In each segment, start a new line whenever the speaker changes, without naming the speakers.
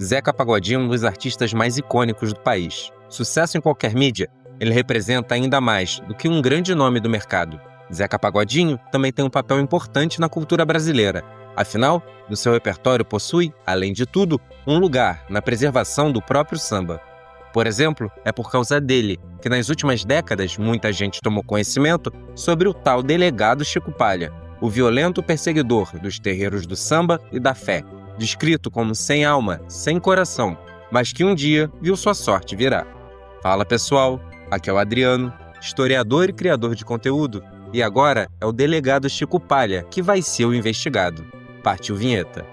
Zeca Pagodinho é um dos artistas mais icônicos do país. Sucesso em qualquer mídia, ele representa ainda mais do que um grande nome do mercado. Zeca Pagodinho também tem um papel importante na cultura brasileira. Afinal, do seu repertório possui, além de tudo, um lugar na preservação do próprio samba. Por exemplo, é por causa dele que nas últimas décadas muita gente tomou conhecimento sobre o tal delegado Chico Palha, o violento perseguidor dos terreiros do samba e da fé, descrito como sem alma, sem coração, mas que um dia viu sua sorte virar. Fala pessoal, aqui é o Adriano, historiador e criador de conteúdo, e agora é o delegado Chico Palha que vai ser o investigado. Partiu vinheta.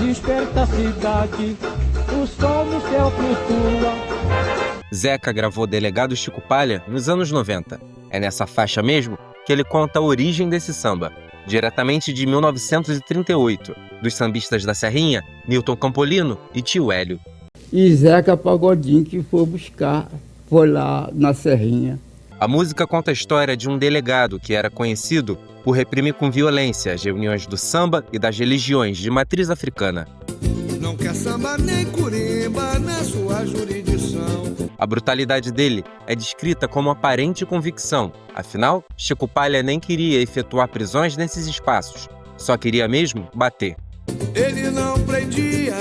Desperta a cidade, o sol no céu flutua.
Zeca gravou Delegado Chico Palha nos anos 90. É nessa faixa mesmo que ele conta a origem desse samba, diretamente de 1938, dos sambistas da Serrinha, Nilton Campolino e Tio Hélio.
E Zeca Pagodinho que foi lá na Serrinha.
A música conta a história de um delegado que era conhecido por reprimir com violência as reuniões do samba e das religiões de matriz africana.
Não quer samba nem curimba na sua jurisdição.
A brutalidade dele é descrita como aparente convicção. Afinal, Chico Palha nem queria efetuar prisões nesses espaços, só queria mesmo bater.
Ele não prendia,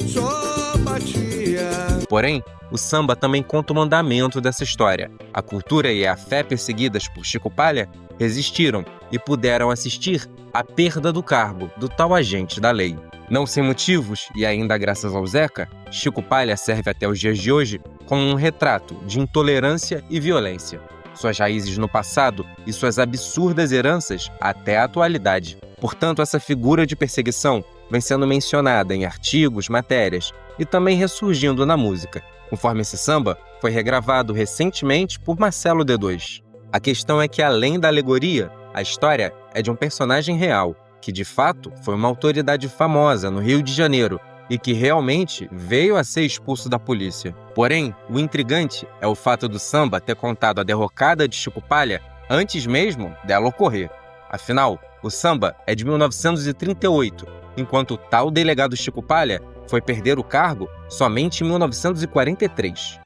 só batia.
Porém, o samba também conta o mandamento dessa história. A cultura e a fé perseguidas por Chico Palha resistiram e puderam assistir à perda do cargo do tal agente da lei. Não sem motivos, e ainda graças ao Zeca, Chico Palha serve até os dias de hoje como um retrato de intolerância e violência. Suas raízes no passado e suas absurdas heranças até a atualidade. Portanto, essa figura de perseguição vem sendo mencionada em artigos, matérias e também ressurgindo na música, conforme esse samba foi regravado recentemente por Marcelo D2. A questão é que, além da alegoria, a história é de um personagem real, que de fato foi uma autoridade famosa no Rio de Janeiro e que realmente veio a ser expulso da polícia. Porém, o intrigante é o fato do samba ter contado a derrocada de Chico Palha antes mesmo dela ocorrer. Afinal, o samba é de 1938, enquanto o tal delegado Chico Palha foi perder o cargo somente em 1943.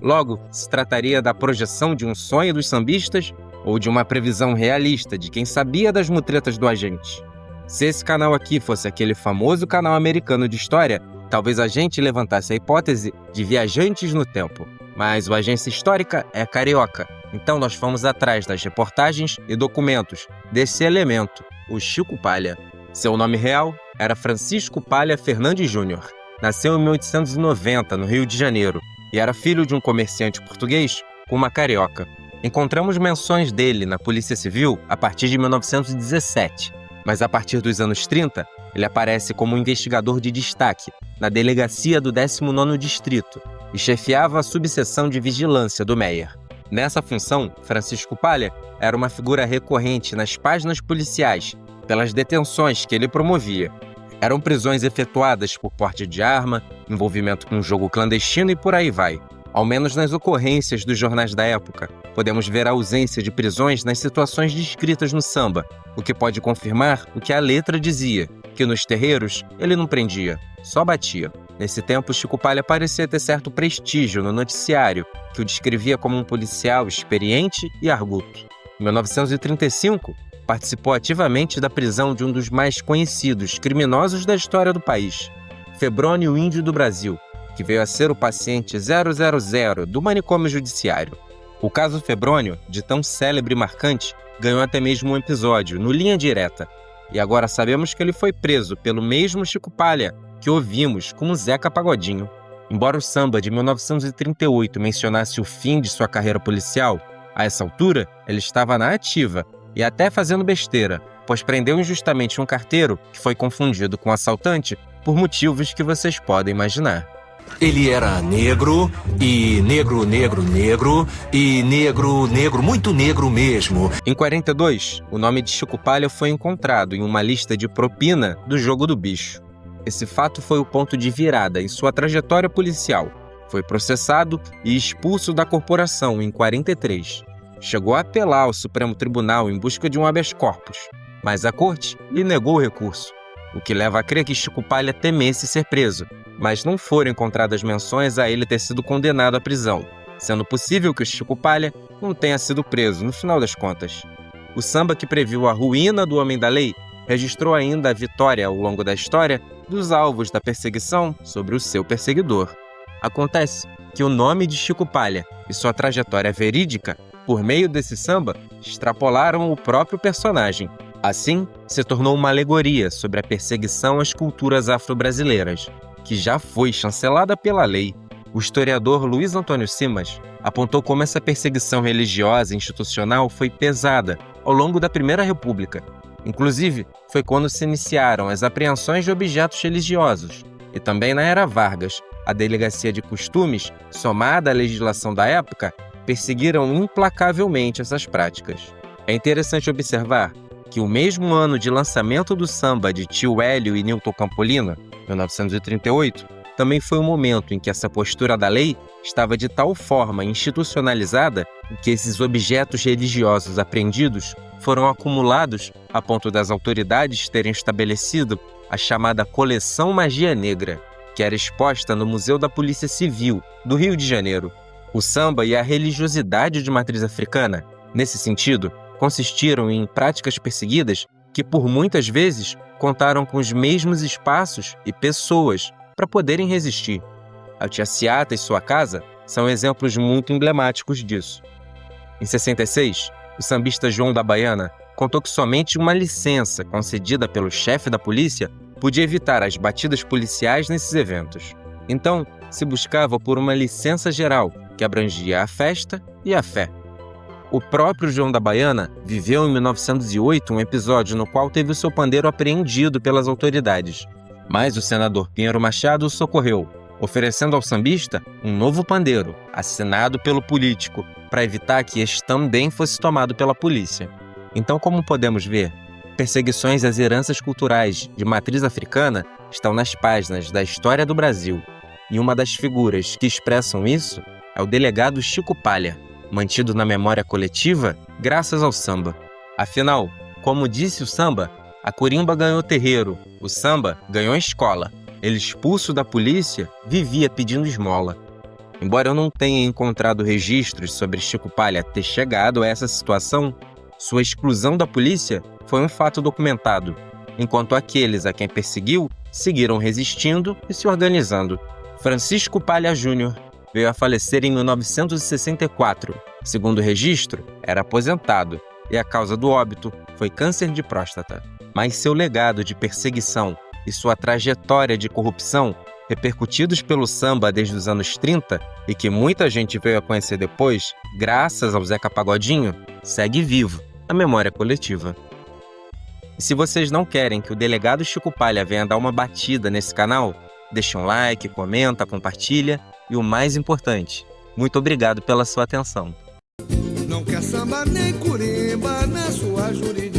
Logo, se trataria da projeção de um sonho dos sambistas ou de uma previsão realista de quem sabia das mutretas do agente. Se esse canal aqui fosse aquele famoso canal americano de história, talvez a gente levantasse a hipótese de viajantes no tempo. Mas o Agência Histórica é carioca, então nós fomos atrás das reportagens e documentos desse elemento, o Chico Palha. Seu nome real era Francisco Palha Fernandes Júnior. Nasceu em 1890, no Rio de Janeiro, e era filho de um comerciante português com uma carioca. Encontramos menções dele na Polícia Civil a partir de 1917, mas a partir dos anos 30, ele aparece como um investigador de destaque na delegacia do 19º Distrito e chefiava a subseção de vigilância do Meier. Nessa função, Francisco Palha era uma figura recorrente nas páginas policiais pelas detenções que ele promovia. Eram prisões efetuadas por porte de arma, envolvimento com jogo clandestino e por aí vai. Ao menos nas ocorrências dos jornais da época, podemos ver a ausência de prisões nas situações descritas no samba, o que pode confirmar o que a letra dizia, que nos terreiros ele não prendia, só batia. Nesse tempo, Chico Palha parecia ter certo prestígio no noticiário, que o descrevia como um policial experiente e arguto. Em 1935, participou ativamente da prisão de um dos mais conhecidos criminosos da história do país, Febrônio Índio do Brasil, que veio a ser o paciente 000 do manicômio judiciário. O caso Febrônio, de tão célebre e marcante, ganhou até mesmo um episódio no Linha Direta. E agora sabemos que ele foi preso pelo mesmo Chico Palha que ouvimos como Zeca Pagodinho. Embora o samba de 1938 mencionasse o fim de sua carreira policial, a essa altura ele estava na ativa e até fazendo besteira, pois prendeu injustamente um carteiro que foi confundido com um assaltante por motivos que vocês podem imaginar.
Ele era negro, e negro, e negro, muito negro mesmo.
Em 42, o nome de Chico Palha foi encontrado em uma lista de propina do Jogo do Bicho. Esse fato foi o ponto de virada em sua trajetória policial. Foi processado e expulso da corporação em 43. Chegou a apelar ao Supremo Tribunal em busca de um habeas corpus, mas a corte lhe negou o recurso, o que leva a crer que Chico Palha temesse ser preso mas não foram encontradas menções a ele ter sido condenado à prisão, sendo possível que o Chico Palha não tenha sido preso, no final das contas. O samba que previu a ruína do homem da lei registrou ainda a vitória ao longo da história dos alvos da perseguição sobre o seu perseguidor. Acontece que o nome de Chico Palha e sua trajetória verídica, por meio desse samba, extrapolaram o próprio personagem. Assim, se tornou uma alegoria sobre a perseguição às culturas afro-brasileiras, que já foi chancelada pela lei. O historiador Luiz Antônio Simas apontou como essa perseguição religiosa e institucional foi pesada ao longo da Primeira República. Inclusive, foi quando se iniciaram as apreensões de objetos religiosos. E também na Era Vargas, a Delegacia de Costumes, somada à legislação da época, perseguiram implacavelmente essas práticas. É interessante observar que o mesmo ano de lançamento do samba de Tio Hélio e Nilton Campolina, 1938, também foi o momento em que essa postura da lei estava de tal forma institucionalizada que esses objetos religiosos apreendidos foram acumulados a ponto das autoridades terem estabelecido a chamada Coleção Magia Negra, que era exposta no Museu da Polícia Civil, do Rio de Janeiro. O samba e a religiosidade de matriz africana, nesse sentido, consistiram em práticas perseguidas que, por muitas vezes, contaram com os mesmos espaços e pessoas para poderem resistir. A Tia Ciata e sua casa são exemplos muito emblemáticos disso. Em 66, o sambista João da Baiana contou que somente uma licença concedida pelo chefe da polícia podia evitar as batidas policiais nesses eventos. Então, se buscava por uma licença geral, que abrangia a festa e a fé. O próprio João da Baiana viveu em 1908 um episódio no qual teve o seu pandeiro apreendido pelas autoridades. Mas o senador Pinheiro Machado o socorreu, oferecendo ao sambista um novo pandeiro, assinado pelo político, para evitar que este também fosse tomado pela polícia. Então, como podemos ver, perseguições às heranças culturais de matriz africana estão nas páginas da história do Brasil. E uma das figuras que expressam isso é o delegado Chico Palha, mantido na memória coletiva graças ao samba. Afinal, como disse o samba, a corimba ganhou terreiro, o samba ganhou escola. Ele, expulso da polícia, vivia pedindo esmola. Embora eu não tenha encontrado registros sobre Chico Palha ter chegado a essa situação, sua exclusão da polícia foi um fato documentado, enquanto aqueles a quem perseguiu seguiram resistindo e se organizando. Francisco Palha Júnior veio a falecer em 1964. Segundo o registro, era aposentado e a causa do óbito foi câncer de próstata. Mas seu legado de perseguição e sua trajetória de corrupção, repercutidos pelo samba desde os anos 30 e que muita gente veio a conhecer depois, graças ao Zeca Pagodinho, segue vivo na memória coletiva. E se vocês não querem que o delegado Chico Palha venha dar uma batida nesse canal, deixa um like, comenta, compartilha e o mais importante, muito obrigado pela sua atenção.
Não quer samba nem curimba na sua jurisdição.